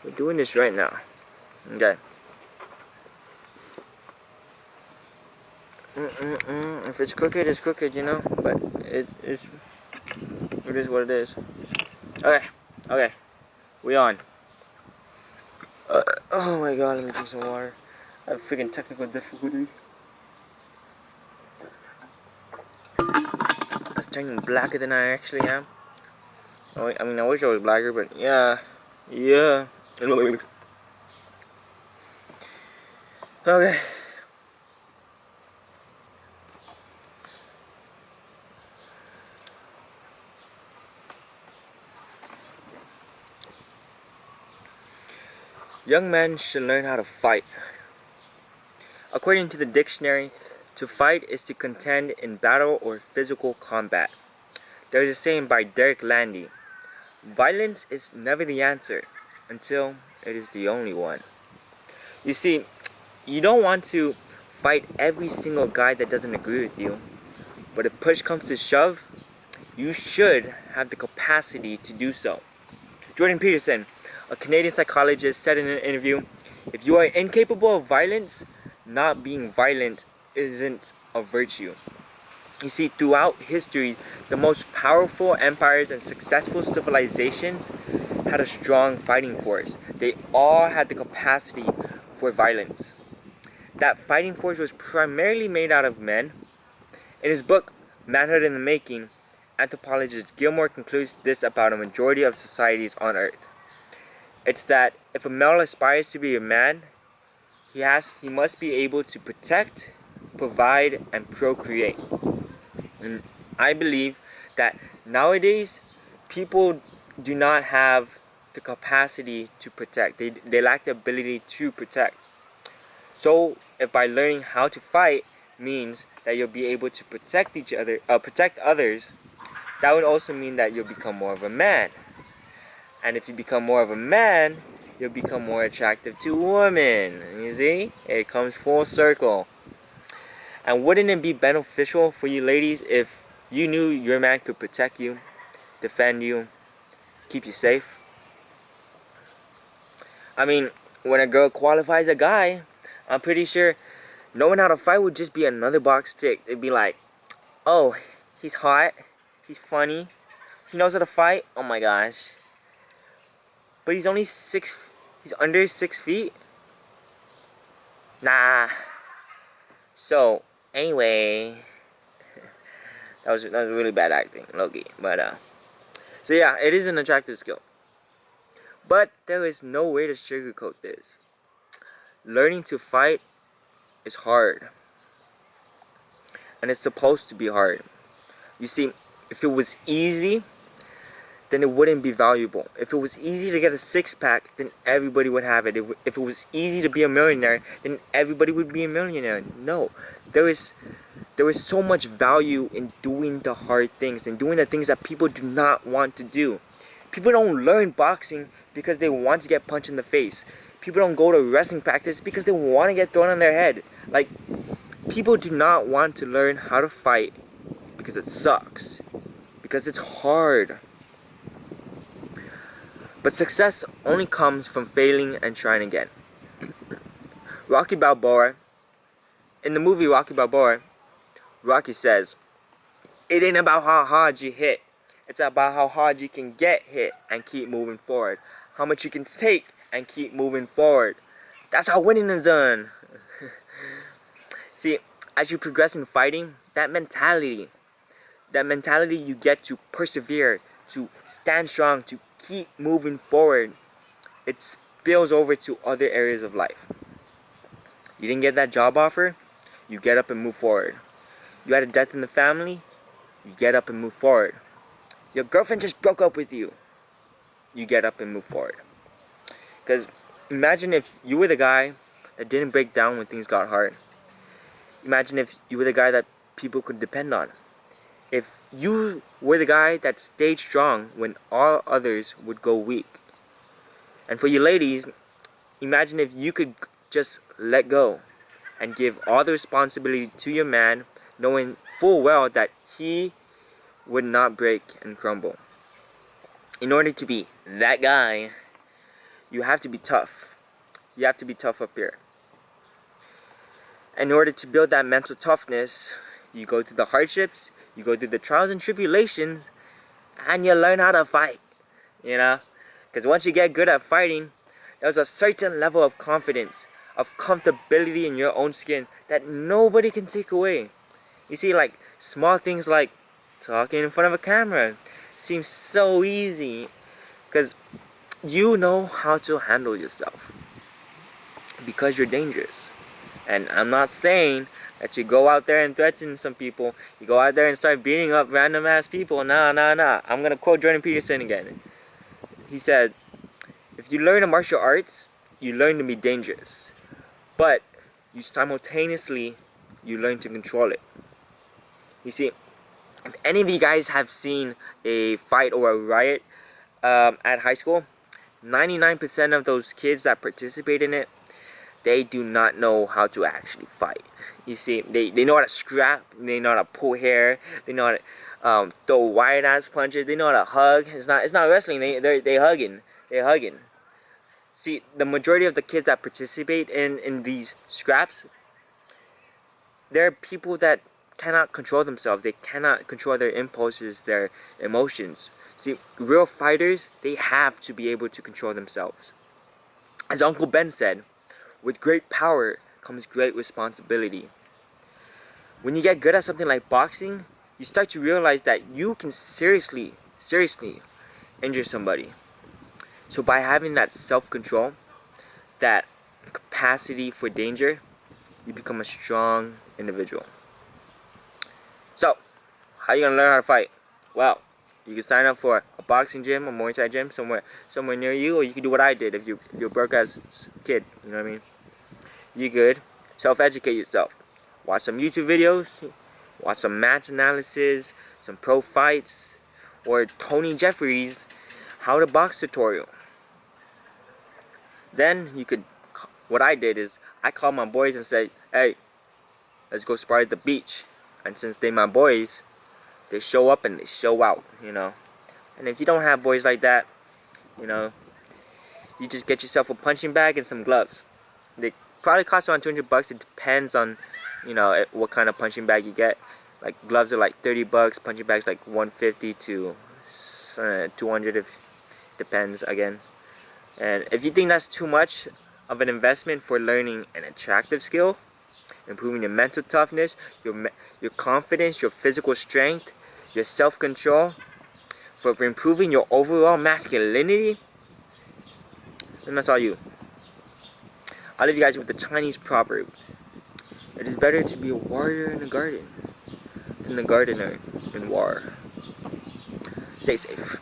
We're doing this right now. Okay. If it's crooked, it's crooked, you know. But it is what it is. Okay. Okay. We on. Oh my god, let me drink some water. I have freaking technical difficulties. I was turning blacker than I actually am. Oh, I mean, I wish I was blacker, but yeah. Yeah. Okay. Young men should learn how to fight. According to the dictionary, to fight is to contend in battle or physical combat. There is a saying by Derek Landy: violence is never the answer until it is the only one. You see, you don't want to fight every single guy that doesn't agree with you, but if push comes to shove, you should have the capacity to do so. Jordan Peterson, a Canadian psychologist, said in an interview, "If you are incapable of violence, not being violent isn't a virtue." You see, throughout history, the most powerful empires and successful civilizations had a strong fighting force. They all had the capacity for violence. That fighting force was primarily made out of men. In his book, Manhood in the Making, anthropologist Gilmore concludes this about a majority of societies on Earth. It's that if a male aspires to be a man, he must be able to protect, provide, and procreate. And I believe that nowadays people do not have the capacity to protect. They lack the ability to protect. So if by learning how to fight means that you'll be able to protect others, that would also mean that you'll become more of a man. And if you become more of a man, you'll become more attractive to women. You see? It comes full circle. And wouldn't it be beneficial for you ladies if you knew your man could protect you, defend you, keep you safe? I mean, when a girl qualifies a guy, I'm pretty sure knowing how to fight would just be another box tick. It'd be like, oh, he's hot, he's funny, he knows how to fight, oh my gosh. But he's under 6 feet? Nah. So, anyway, that was really bad acting, Loki. But, so yeah, it is an attractive skill. But there is no way to sugarcoat this. Learning to fight is hard. And it's supposed to be hard. You see, if it was easy, then it wouldn't be valuable. If it was easy to get a six-pack, then everybody would have it. If it was easy to be a millionaire, then everybody would be a millionaire. No, there is so much value in doing the hard things and doing the things that people do not want to do. People don't learn boxing because they want to get punched in the face. People don't go to wrestling practice because they want to get thrown on their head. Like, people do not want to learn how to fight because it sucks. Because it's hard. But success only comes from failing and trying again. Rocky Balboa, in the movie Rocky Balboa, Rocky says, "It ain't about how hard you hit. It's about how hard you can get hit and keep moving forward. How much you can take and keep moving forward. That's how winning is done." See, as you progress in fighting, that mentality you get to persevere, to stand strong, to keep moving forward, it spills over to other areas of life. You didn't get that job offer, you get up and move forward. You had a death in the family, you get up and move forward. Your girlfriend just broke up with you, you get up and move forward. Because imagine if you were the guy that didn't break down when things got hard. Imagine if you were the guy that people could depend on. If you were the guy that stayed strong when all others would go weak. And for you ladies, imagine if you could just let go and give all the responsibility to your man, knowing full well that he would not break and crumble. In order to be that guy, you have to be tough. You have to be tough up here. In order to build that mental toughness, you go through the hardships, you go through the trials and tribulations, and you learn how to fight, you know? Because once you get good at fighting, there's a certain level of confidence, of comfortability in your own skin that nobody can take away. You see, like, small things like talking in front of a camera seems so easy because you know how to handle yourself because you're dangerous. And I'm not saying that you go out there and threaten some people. You go out there and start beating up random ass people. Nah. I'm gonna quote Jordan Peterson again. He said, if you learn a martial arts, you learn to be dangerous. But you simultaneously, you learn to control it. You see, if any of you guys have seen a fight or a riot at high school, 99% of those kids that participate in it, they do not know how to actually fight. You see, they know how to scrap, they know how to pull hair, they know how to throw wide ass punches, they know how to hug. It's not wrestling. They hugging. See, the majority of the kids that participate in these scraps, they're people that cannot control themselves. They cannot control their impulses, their emotions. See, real fighters, they have to be able to control themselves. As Uncle Ben said, with great power comes great responsibility. When you get good at something like boxing, you start to realize that you can seriously injure somebody. So by having that self-control, that capacity for danger, you become a strong individual. So, how are you gonna learn how to fight? Well, you can sign up for a boxing gym, a Muay Thai gym somewhere near you, or you can do what I did if you're a broke ass kid. You know what I mean? You good. Self-educate yourself. Watch some YouTube videos, watch some match analysis, some pro fights, or Tony Jeffries' how to box tutorial. Then you could, what I did is I called my boys and said, hey, let's go spar at the beach. And since they my boys, they show up and they show out, you know. And if you don't have boys like that, you know, you just get yourself a punching bag and some gloves. They probably cost around $200. It depends on, you know, what kind of punching bag you get. Like gloves are like $30, punching bags like $150 to $200, if depends again. And if you think that's too much of an investment for learning an attractive skill, improving your mental toughness, your confidence, your physical strength, your self-control, for improving your overall masculinity, then that's all you. I'll leave you guys with the Chinese proverb. It is better to be a warrior in the garden than a gardener in war. Stay safe.